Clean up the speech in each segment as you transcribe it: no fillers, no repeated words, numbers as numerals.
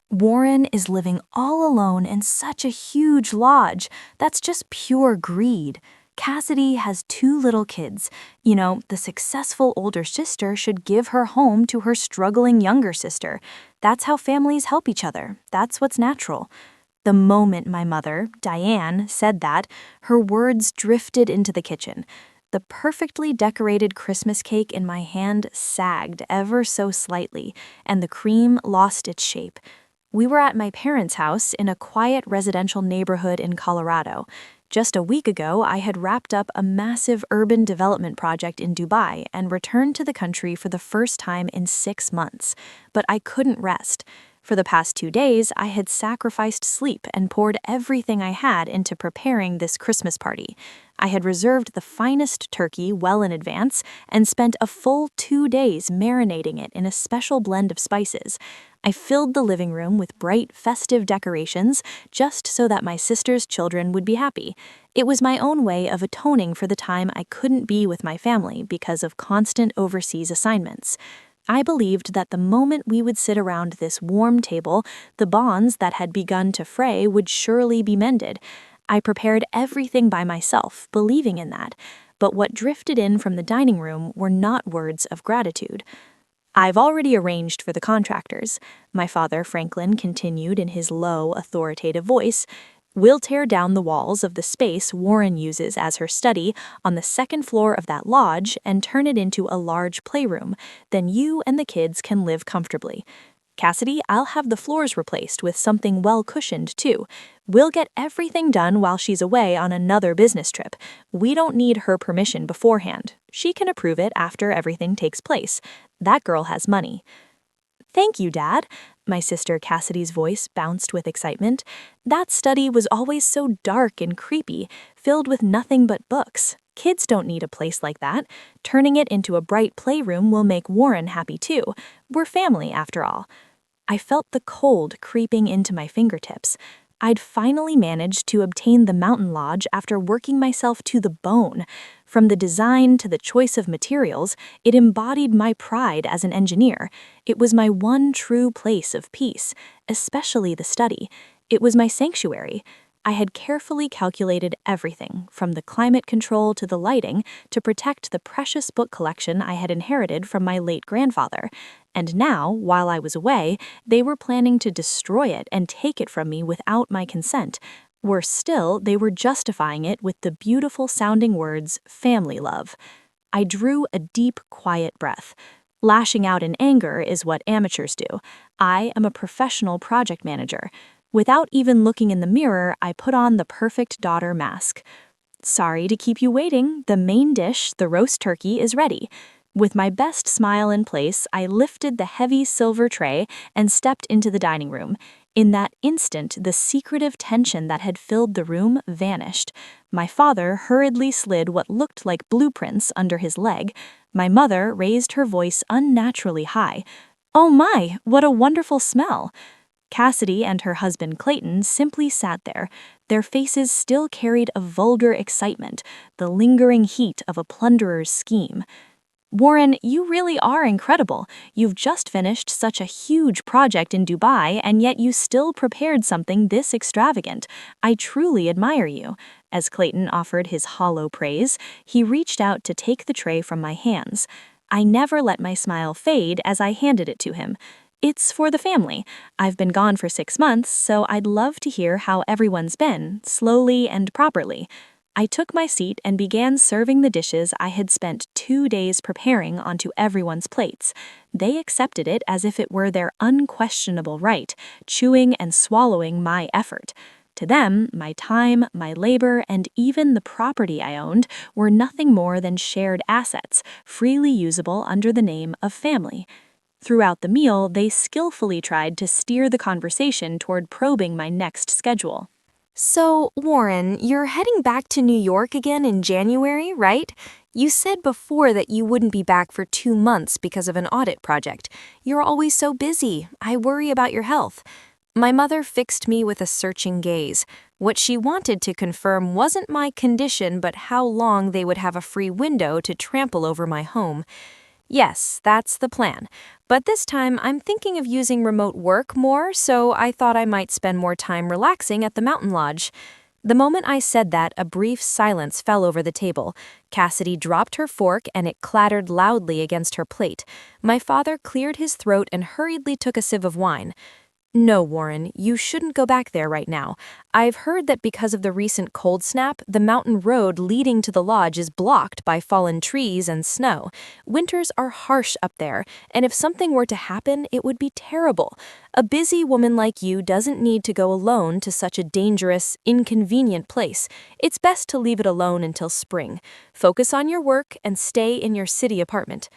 Warren is living all alone in such a huge lodge. That's just pure greed. Cassidy has two little kids. The successful older sister should give her home to her struggling younger sister. That's how families help each other. That's what's natural. The moment my mother, Diane, said that, her words drifted into the kitchen. The perfectly decorated Christmas cake in my hand sagged ever so slightly, and the cream lost its shape. We were at my parents' house in a quiet residential neighborhood in Colorado. Just a week ago, I had wrapped up a massive urban development project in Dubai and returned to the country for the first time in 6 months. But I couldn't rest. For the past 2 days, I had sacrificed sleep and poured everything I had into preparing this Christmas party. I had reserved the finest turkey well in advance and spent a full 2 days marinating it in a special blend of spices. I filled the living room with bright, festive decorations just so that my sister's children would be happy. It was my own way of atoning for the time I couldn't be with my family because of constant overseas assignments. I believed that the moment we would sit around this warm table, the bonds that had begun to fray would surely be mended. I prepared everything by myself, believing in that. But what drifted in from the dining room were not words of gratitude. "I've already arranged for the contractors," my father, Franklin, continued in his low, authoritative voice. "We'll tear down the walls of the space Warren uses as her study on the second floor of that lodge and turn it into a large playroom. Then you and the kids can live comfortably. Cassidy, I'll have the floors replaced with something well-cushioned, too. We'll get everything done while she's away on another business trip. We don't need her permission beforehand. She can approve it after everything takes place. That girl has money." "Thank you, Dad." My sister Cassidy's voice bounced with excitement. "That study was always so dark and creepy, filled with nothing but books. Kids don't need a place like that. Turning it into a bright playroom will make Warren happy too. We're family, after all." I felt the cold creeping into my fingertips. I'd finally managed to obtain the mountain lodge after working myself to the bone. From the design to the choice of materials, it embodied my pride as an engineer. It was my one true place of peace, especially the study. It was my sanctuary. I had carefully calculated everything, from the climate control to the lighting, to protect the precious book collection I had inherited from my late grandfather. And now, while I was away, they were planning to destroy it and take it from me without my consent. Worse still, they were justifying it with the beautiful-sounding words, family love. I drew a deep, quiet breath. Lashing out in anger is what amateurs do. I am a professional project manager. Without even looking in the mirror, I put on the perfect daughter mask. "Sorry to keep you waiting. The main dish, the roast turkey, is ready." With my best smile in place, I lifted the heavy silver tray and stepped into the dining room. In that instant, the secretive tension that had filled the room vanished. My father hurriedly slid what looked like blueprints under his leg. My mother raised her voice unnaturally high. "Oh my, what a wonderful smell!" Cassidy and her husband Clayton simply sat there. Their faces still carried a vulgar excitement, the lingering heat of a plunderer's scheme. "Warren, you really are incredible. You've just finished such a huge project in Dubai, and yet you still prepared something this extravagant. I truly admire you." As Clayton offered his hollow praise, he reached out to take the tray from my hands. I never let my smile fade as I handed it to him. "It's for the family. I've been gone for 6 months, so I'd love to hear how everyone's been, slowly and properly." I took my seat and began serving the dishes I had spent 2 days preparing onto everyone's plates. They accepted it as if it were their unquestionable right, chewing and swallowing my effort. To them, my time, my labor, and even the property I owned were nothing more than shared assets, freely usable under the name of family. Throughout the meal, they skillfully tried to steer the conversation toward probing my next schedule. "So, Warren, you're heading back to New York again in January, right? You said before that you wouldn't be back for 2 months because of an audit project. You're always so busy. I worry about your health." My mother fixed me with a searching gaze. What she wanted to confirm wasn't my condition, but how long they would have a free window to trample over my home. Yes, that's the plan. But this time, I'm thinking of using remote work more, so I thought I might spend more time relaxing at the mountain lodge. The moment I said that, a brief silence fell over the table. Cassidy dropped her fork and it clattered loudly against her plate. My father cleared his throat and hurriedly took a sieve of wine. No, Warren, you shouldn't go back there right now. I've heard that because of the recent cold snap, the mountain road leading to the lodge is blocked by fallen trees and snow. Winters are harsh up there, and if something were to happen, it would be terrible. A busy woman like you doesn't need to go alone to such a dangerous, inconvenient place. It's best to leave it alone until spring. Focus on your work and stay in your city apartment.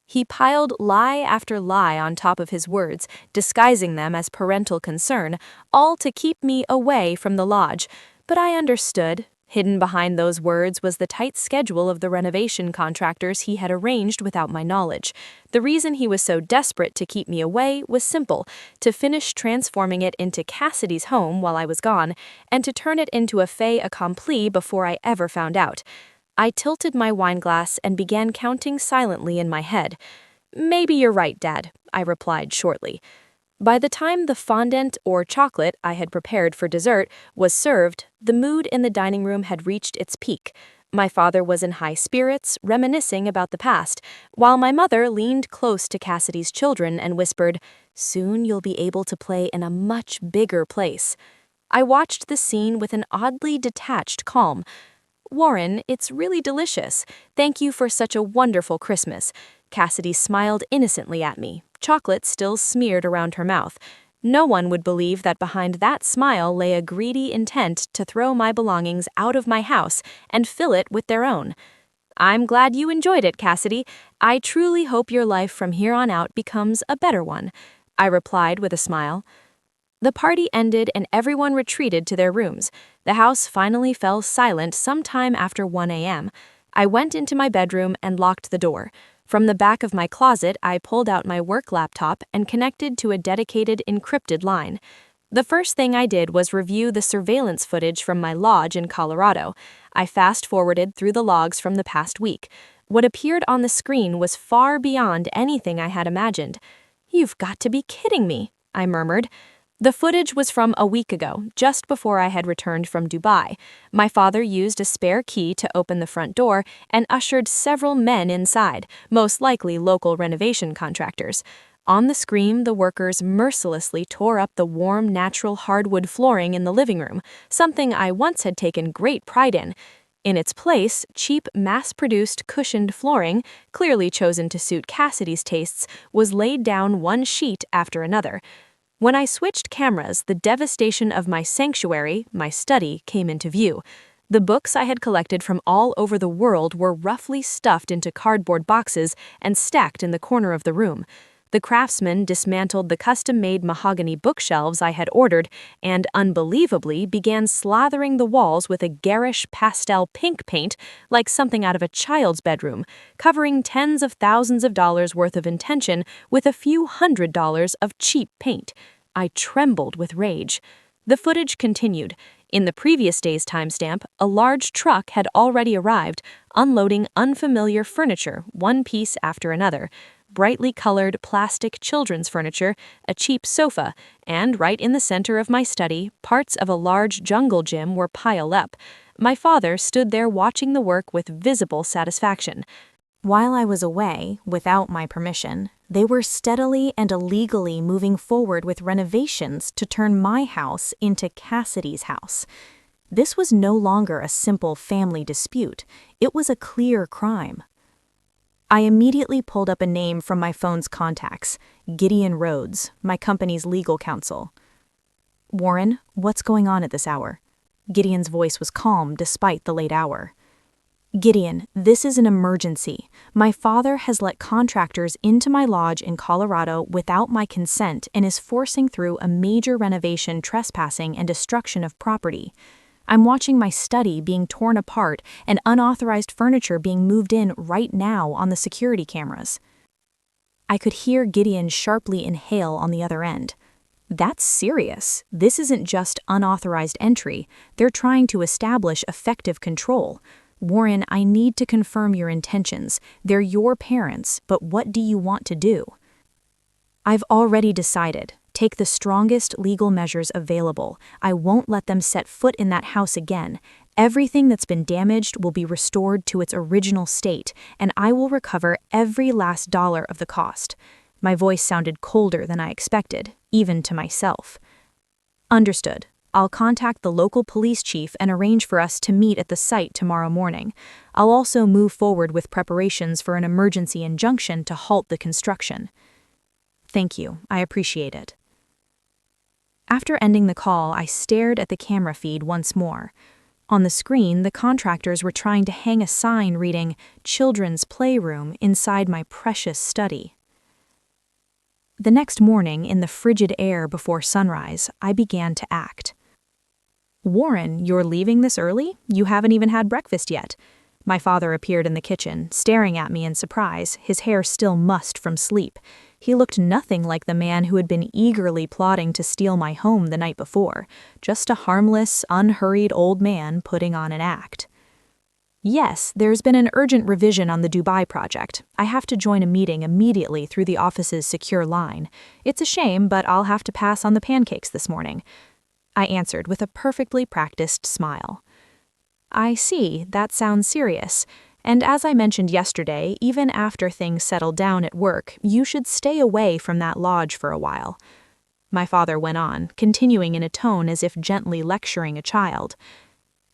He piled lie after lie on top of his words, disguising them as parental concern, all to keep me away from the lodge. But I understood. Hidden behind those words was the tight schedule of the renovation contractors he had arranged without my knowledge. The reason he was so desperate to keep me away was simple: to finish transforming it into Cassidy's home while I was gone, and to turn it into a fait accompli before I ever found out. I tilted my wineglass and began counting silently in my head. "Maybe you're right, Dad," I replied shortly. By the time the fondant, or chocolate, I had prepared for dessert was served, the mood in the dining room had reached its peak. My father was in high spirits, reminiscing about the past, while my mother leaned close to Cassidy's children and whispered, "Soon you'll be able to play in a much bigger place." I watched the scene with an oddly detached calm. "Warren, it's really delicious. Thank you for such a wonderful Christmas." Cassidy smiled innocently at me, chocolate still smeared around her mouth. No one would believe that behind that smile lay a greedy intent to throw my belongings out of my house and fill it with their own. "I'm glad you enjoyed it, Cassidy. I truly hope your life from here on out becomes a better one," I replied with a smile. The party ended and everyone retreated to their rooms. The house finally fell silent sometime after 1 a.m. I went into my bedroom and locked the door. From the back of my closet, I pulled out my work laptop and connected to a dedicated encrypted line. The first thing I did was review the surveillance footage from my lodge in Colorado. I fast-forwarded through the logs from the past week. What appeared on the screen was far beyond anything I had imagined. "You've got to be kidding me," I murmured. The footage was from a week ago, just before I had returned from Dubai. My father used a spare key to open the front door and ushered several men inside, most likely local renovation contractors. On the screen, the workers mercilessly tore up the warm, natural hardwood flooring in the living room, something I once had taken great pride in. In its place, cheap, mass-produced cushioned flooring, clearly chosen to suit Cassidy's tastes, was laid down one sheet after another. When I switched cameras, the devastation of my sanctuary, my study, came into view. The books I had collected from all over the world were roughly stuffed into cardboard boxes and stacked in the corner of the room. The craftsman dismantled the custom-made mahogany bookshelves I had ordered and, unbelievably, began slathering the walls with a garish pastel pink paint like something out of a child's bedroom, covering tens of thousands of dollars worth of intention with a few $100s of cheap paint. I trembled with rage. The footage continued. In the previous day's timestamp, a large truck had already arrived, unloading unfamiliar furniture, one piece after another. Brightly colored plastic children's furniture, a cheap sofa, and right in the center of my study, parts of a large jungle gym were piled up. My father stood there watching the work with visible satisfaction. While I was away, without my permission, they were steadily and illegally moving forward with renovations to turn my house into Cassidy's house. This was no longer a simple family dispute. It was a clear crime. I immediately pulled up a name from my phone's contacts, Gideon Rhodes, my company's legal counsel. "Warren, what's going on at this hour?" Gideon's voice was calm despite the late hour. "Gideon, this is an emergency. My father has let contractors into my lodge in Colorado without my consent and is forcing through a major renovation, trespassing, and destruction of property. I'm watching my study being torn apart and unauthorized furniture being moved in right now on the security cameras." I could hear Gideon sharply inhale on the other end. "That's serious. This isn't just unauthorized entry. They're trying to establish effective control. Warren, I need to confirm your intentions. They're your parents, but what do you want to do? I've already decided. Take the strongest legal measures available. I won't let them set foot in that house again. Everything that's been damaged will be restored to its original state, and I will recover every last dollar of the cost. My voice sounded colder than I expected, even to myself. Understood. I'll contact the local police chief and arrange for us to meet at the site tomorrow morning. I'll also move forward with preparations for an emergency injunction to halt the construction. Thank you. I appreciate it. After ending the call, I stared at the camera feed once more. On the screen, the contractors were trying to hang a sign reading "Children's Playroom" inside my precious study. The next morning, in the frigid air before sunrise, I began to act. Warren, you're leaving this early? You haven't even had breakfast yet. My father appeared in the kitchen, staring at me in surprise, his hair still mussed from sleep. He looked nothing like the man who had been eagerly plotting to steal my home the night before, just a harmless, unhurried old man putting on an act. Yes, there's been an urgent revision on the Dubai project. I have to join a meeting immediately through the office's secure line. It's a shame, but I'll have to pass on the pancakes this morning. I answered with a perfectly practiced smile. I see, that sounds serious. And as I mentioned yesterday, even after things settle down at work, you should stay away from that lodge for a while. My father went on, continuing in a tone as if gently lecturing a child.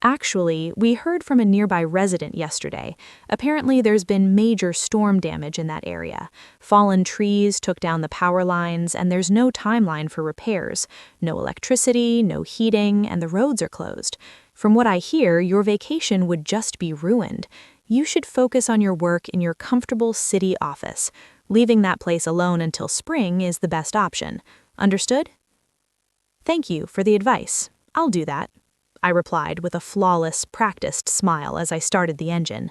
Actually, we heard from a nearby resident yesterday. Apparently there's been major storm damage in that area. Fallen trees took down the power lines, and there's no timeline for repairs. No electricity, no heating, and the roads are closed. From what I hear, your vacation would just be ruined. You should focus on your work in your comfortable city office. Leaving that place alone until spring is the best option. Understood? Thank you for the advice. I'll do that, I replied with a flawless, practiced smile as I started the engine.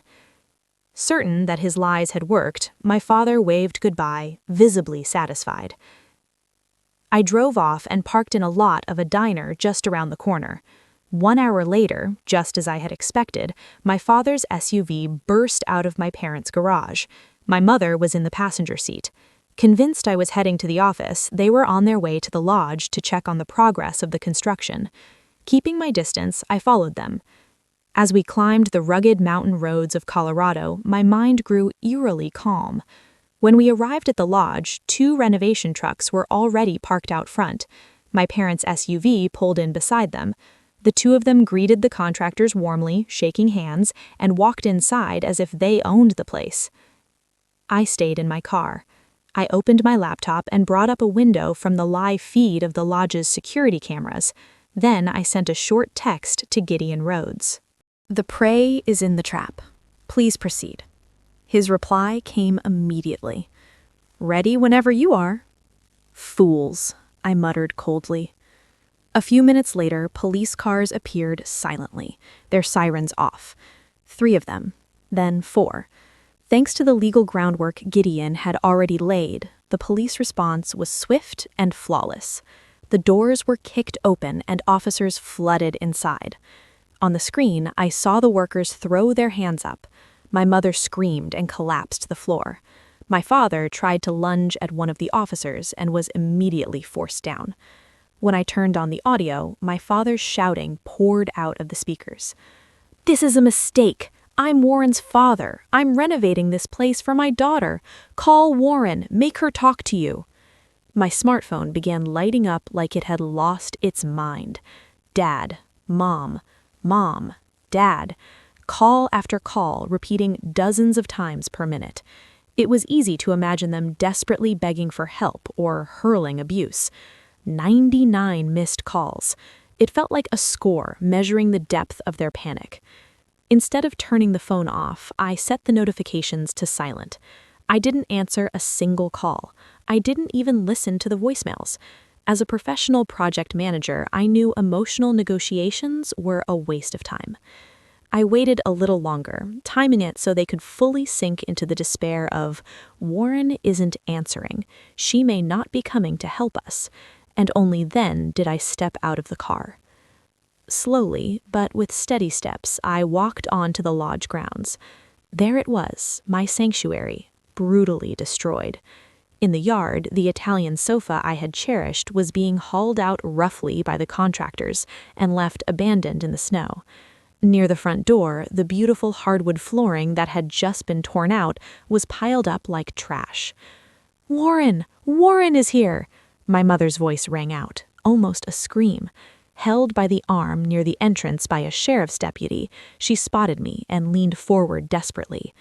Certain that his lies had worked, my father waved goodbye, visibly satisfied. I drove off and parked in a lot of a diner just around the corner. 1 hour later, just as I had expected, my father's SUV burst out of my parents' garage. My mother was in the passenger seat. Convinced I was heading to the office, they were on their way to the lodge to check on the progress of the construction. Keeping my distance, I followed them. As we climbed the rugged mountain roads of Colorado, my mind grew eerily calm. When we arrived at the lodge, 2 renovation trucks were already parked out front. My parents' SUV pulled in beside them. The 2 of them greeted the contractors warmly, shaking hands, and walked inside as if they owned the place. I stayed in my car. I opened my laptop and brought up a window from the live feed of the lodge's security cameras. Then I sent a short text to Gideon Rhodes. The prey is in the trap. Please proceed. His reply came immediately. Ready whenever you are. Fools, I muttered coldly. A few minutes later, police cars appeared silently, their sirens off. 3 of them, then 4. Thanks to the legal groundwork Gideon had already laid, the police response was swift and flawless. The doors were kicked open and officers flooded inside. On the screen, I saw the workers throw their hands up. My mother screamed and collapsed to the floor. My father tried to lunge at one of the officers and was immediately forced down. When I turned on the audio, my father's shouting poured out of the speakers. This is a mistake. I'm Warren's father. I'm renovating this place for my daughter. Call Warren. Make her talk to you. My smartphone began lighting up like it had lost its mind. Dad, Mom, Mom, Dad. Call after call, repeating dozens of times per minute. It was easy to imagine them desperately begging for help or hurling abuse. 99 missed calls. It felt like a score measuring the depth of their panic. Instead of turning the phone off, I set the notifications to silent. I didn't answer a single call. I didn't even listen to the voicemails. As a professional project manager, I knew emotional negotiations were a waste of time. I waited a little longer, timing it so they could fully sink into the despair of, Warren isn't answering. She may not be coming to help us. And only then did I step out of the car. Slowly, but with steady steps, I walked onto the lodge grounds. There it was, my sanctuary, brutally destroyed. In the yard, the Italian sofa I had cherished was being hauled out roughly by the contractors and left abandoned in the snow. Near the front door, the beautiful hardwood flooring that had just been torn out was piled up like trash. "Warren! Warren is here!" My mother's voice rang out, almost a scream. Held by the arm near the entrance by a sheriff's deputy, she spotted me and leaned forward desperately.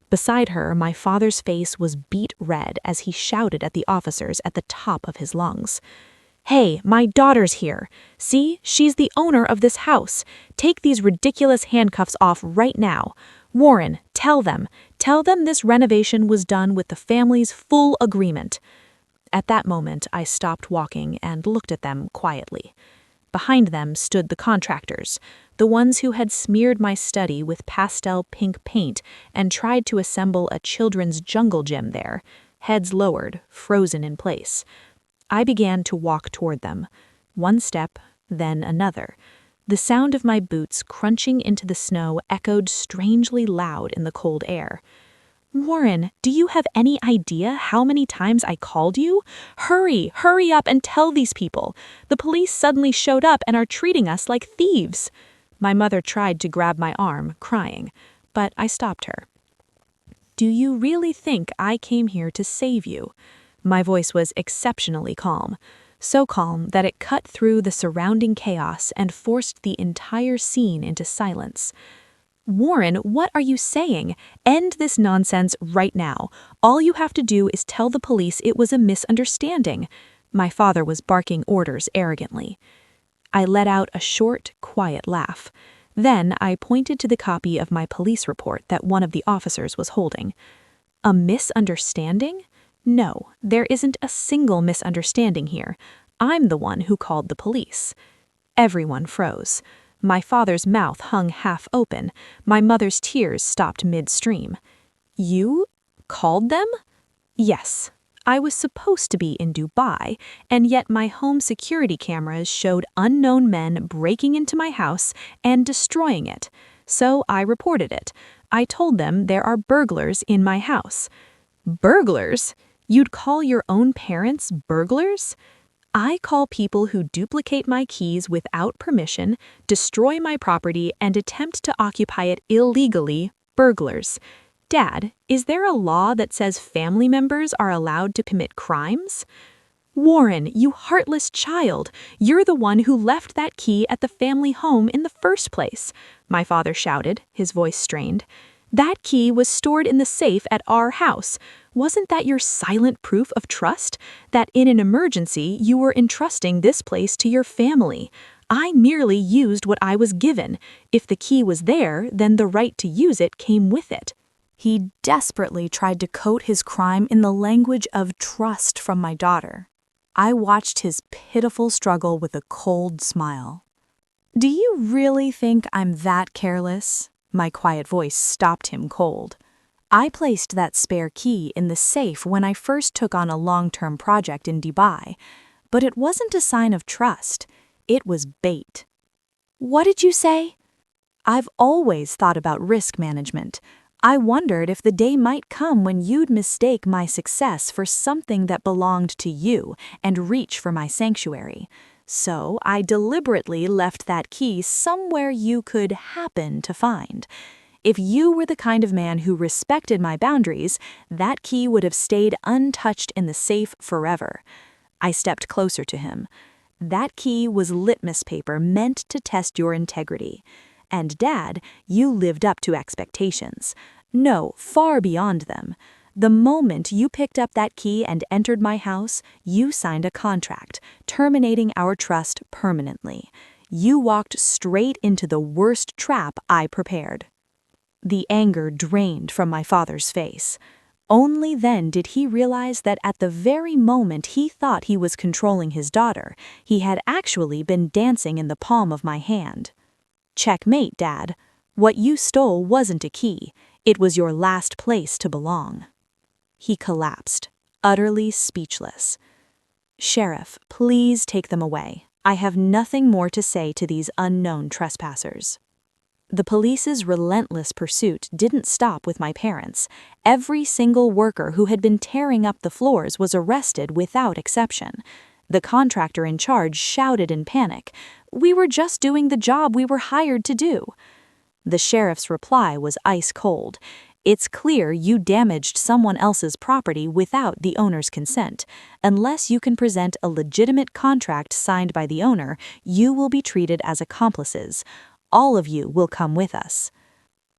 Beside her, my father's face was beet red as he shouted at the officers at the top of his lungs. "Hey, my daughter's here. See, she's the owner of this house. Take these ridiculous handcuffs off right now. Warren, tell them this renovation was done with the family's full agreement." At that moment, I stopped walking and looked at them quietly. Behind them stood the contractors, the ones who had smeared my study with pastel pink paint and tried to assemble a children's jungle gym there, heads lowered, frozen in place. I began to walk toward them. One step, then another. The sound of my boots crunching into the snow echoed strangely loud in the cold air. "Warren, do you have any idea how many times I called you? Hurry up and tell these people. The police suddenly showed up and are treating us like thieves." My mother tried to grab my arm, crying, but I stopped her. "Do you really think I came here to save you?" My voice was exceptionally calm, so calm that it cut through the surrounding chaos and forced the entire scene into silence. "Warren, what are you saying? End this nonsense right now. All you have to do is tell the police it was a misunderstanding." My father was barking orders arrogantly. I let out a short, quiet laugh. Then I pointed to the copy of my police report that one of the officers was holding. "A misunderstanding? No, there isn't a single misunderstanding here. I'm the one who called the police." Everyone froze. My father's mouth hung half open. My mother's tears stopped midstream. "You called them?" "Yes. I was supposed to be in Dubai, and yet my home security cameras showed unknown men breaking into my house and destroying it. So I reported it. I told them there are burglars in my house." "Burglars? You'd call your own parents burglars?" "I call people who duplicate my keys without permission, destroy my property, and attempt to occupy it illegally burglars. Dad, is there a law that says family members are allowed to commit crimes?" "Warren, you heartless child, you're the one who left that key at the family home in the first place," my father shouted, his voice strained. "That key was stored in the safe at our house. Wasn't that your silent proof of trust? That in an emergency you were entrusting this place to your family. I merely used what I was given. If the key was there, then the right to use it came with it." He desperately tried to coat his crime in the language of trust from my daughter. I watched his pitiful struggle with a cold smile. "Do you really think I'm that careless?" My quiet voice stopped him cold. "I placed that spare key in the safe when I first took on a long-term project in Dubai, but it wasn't a sign of trust. It was bait." "What did you say?" "I've always thought about risk management. I wondered if the day might come when you'd mistake my success for something that belonged to you and reach for my sanctuary. So I deliberately left that key somewhere you could happen to find. If you were the kind of man who respected my boundaries, that key would have stayed untouched in the safe forever." I stepped closer to him. "That key was litmus paper meant to test your integrity. And Dad, you lived up to expectations. No, far beyond them. The moment you picked up that key and entered my house, you signed a contract, terminating our trust permanently. You walked straight into the worst trap I prepared." The anger drained from my father's face. Only then did he realize that at the very moment he thought he was controlling his daughter, he had actually been dancing in the palm of my hand. "Checkmate, Dad. What you stole wasn't a key. It was your last place to belong." He collapsed, utterly speechless. "Sheriff, please take them away," I have nothing more to say to these unknown trespassers. The police's relentless pursuit didn't stop with my parents. Every single worker who had been tearing up the floors was arrested without exception. The contractor in charge shouted in panic, "We were just doing the job we were hired to do." The sheriff's reply was ice cold. "It's clear you damaged someone else's property without the owner's consent. Unless you can present a legitimate contract signed by the owner, you will be treated as accomplices. All of you will come with us."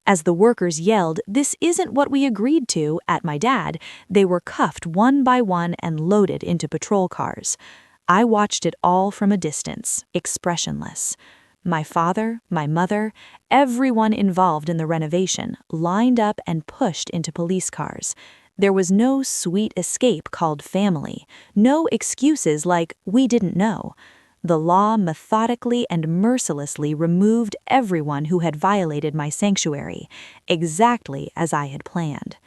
As the workers yelled, "This isn't what we agreed to," at my dad, they were cuffed one by one and loaded into patrol cars. I watched it all from a distance, expressionless. My father, my mother, everyone involved in the renovation lined up and pushed into police cars. There was no sweet escape called family, no excuses like, "We didn't know." The law methodically and mercilessly removed everyone who had violated my sanctuary, exactly as I had planned.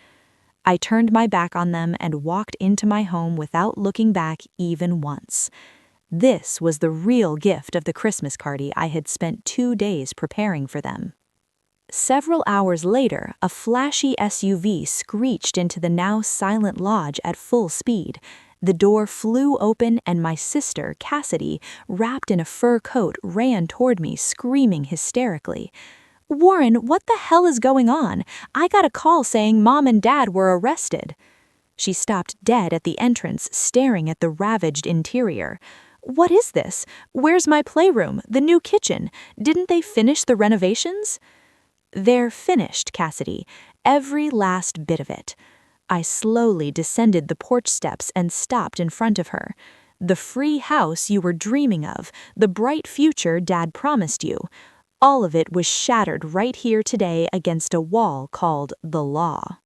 I turned my back on them and walked into my home without looking back even once. This was the real gift of the Christmas party I had spent 2 days preparing for them. Several hours later, a flashy SUV screeched into the now silent lodge at full speed. The door flew open and my sister, Cassidy, wrapped in a fur coat, ran toward me, screaming hysterically. "Warren, what the hell is going on? I got a call saying Mom and Dad were arrested." She stopped dead at the entrance, staring at the ravaged interior. "What is this? Where's my playroom, the new kitchen? Didn't they finish the renovations?" "They're finished, Cassidy. Every last bit of it." I slowly descended the porch steps and stopped in front of her. "The free house you were dreaming of, the bright future Dad promised you. All of it was shattered right here today against a wall called the law."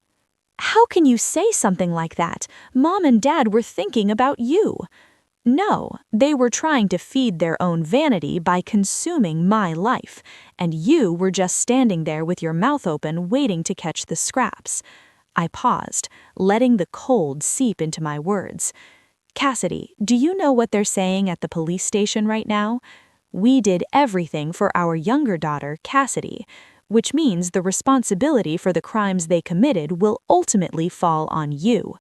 "How can you say something like that? Mom and Dad were thinking about you." "No, they were trying to feed their own vanity by consuming my life, and you were just standing there with your mouth open waiting to catch the scraps." I paused, letting the cold seep into my words. "Cassidy, do you know what they're saying at the police station right now? We did everything for our younger daughter, Cassidy, which means the responsibility for the crimes they committed will ultimately fall on you."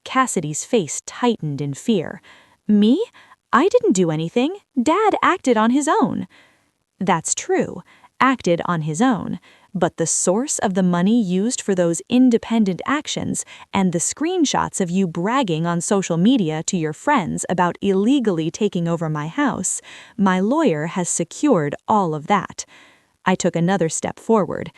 Cassidy's face tightened in fear. "Me? I didn't do anything. Dad acted on his own." "That's true, acted on his own. But the source of the money used for those independent actions and the screenshots of you bragging on social media to your friends about illegally taking over my house, my lawyer has secured all of that." I took another step forward.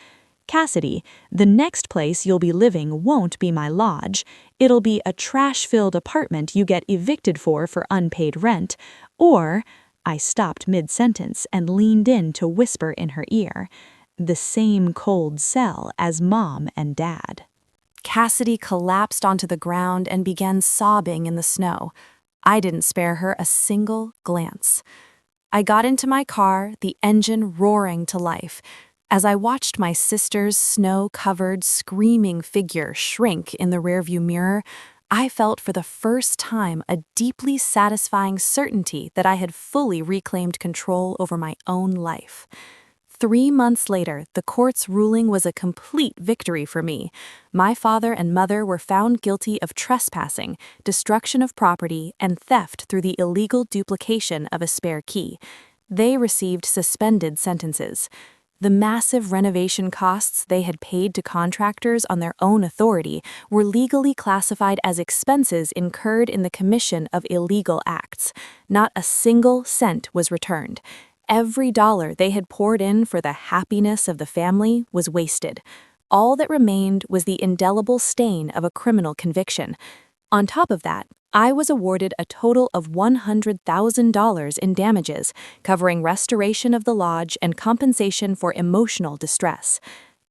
"Cassidy, the next place you'll be living won't be my lodge. It'll be a trash-filled apartment you get evicted for unpaid rent, or—" I stopped mid-sentence and leaned in to whisper in her ear, "the same cold cell as Mom and Dad." Cassidy collapsed onto the ground and began sobbing in the snow. I didn't spare her a single glance. I got into my car, the engine roaring to life. As I watched my sister's snow-covered, screaming figure shrink in the rearview mirror, I felt for the first time a deeply satisfying certainty that I had fully reclaimed control over my own life. 3 months later, the court's ruling was a complete victory for me. My father and mother were found guilty of trespassing, destruction of property, and theft through the illegal duplication of a spare key. They received suspended sentences. The massive renovation costs they had paid to contractors on their own authority were legally classified as expenses incurred in the commission of illegal acts. Not a single cent was returned. Every dollar they had poured in for the happiness of the family was wasted. All that remained was the indelible stain of a criminal conviction. On top of that, I was awarded a total of $100,000 in damages, covering restoration of the lodge and compensation for emotional distress.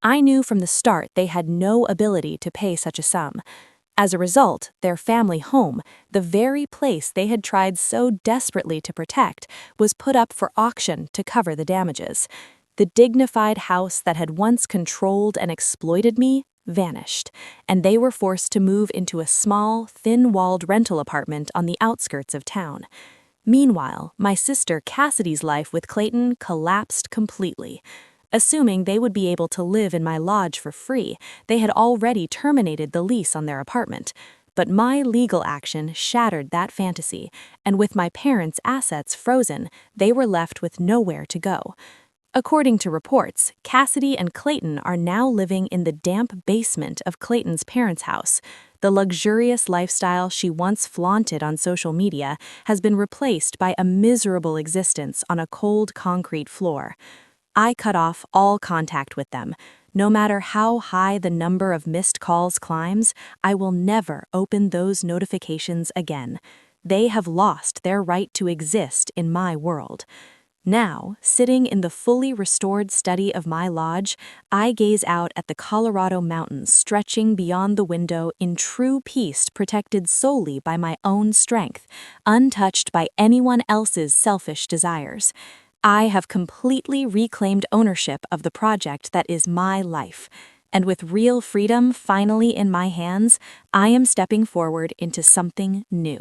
I knew from the start they had no ability to pay such a sum. As a result, their family home, the very place they had tried so desperately to protect, was put up for auction to cover the damages. The dignified house that had once controlled and exploited me vanished, and they were forced to move into a small, thin-walled rental apartment on the outskirts of town. Meanwhile, my sister Cassidy's life with Clayton collapsed completely. Assuming they would be able to live in my lodge for free, they had already terminated the lease on their apartment. But my legal action shattered that fantasy, and with my parents' assets frozen, they were left with nowhere to go. According to reports, Cassidy and Clayton are now living in the damp basement of Clayton's parents' house. The luxurious lifestyle she once flaunted on social media has been replaced by a miserable existence on a cold concrete floor. I cut off all contact with them. No matter how high the number of missed calls climbs, I will never open those notifications again. They have lost their right to exist in my world. Now, sitting in the fully restored study of my lodge, I gaze out at the Colorado mountains stretching beyond the window in true peace, protected solely by my own strength, untouched by anyone else's selfish desires. I have completely reclaimed ownership of the project that is my life. And with real freedom finally in my hands, I am stepping forward into something new.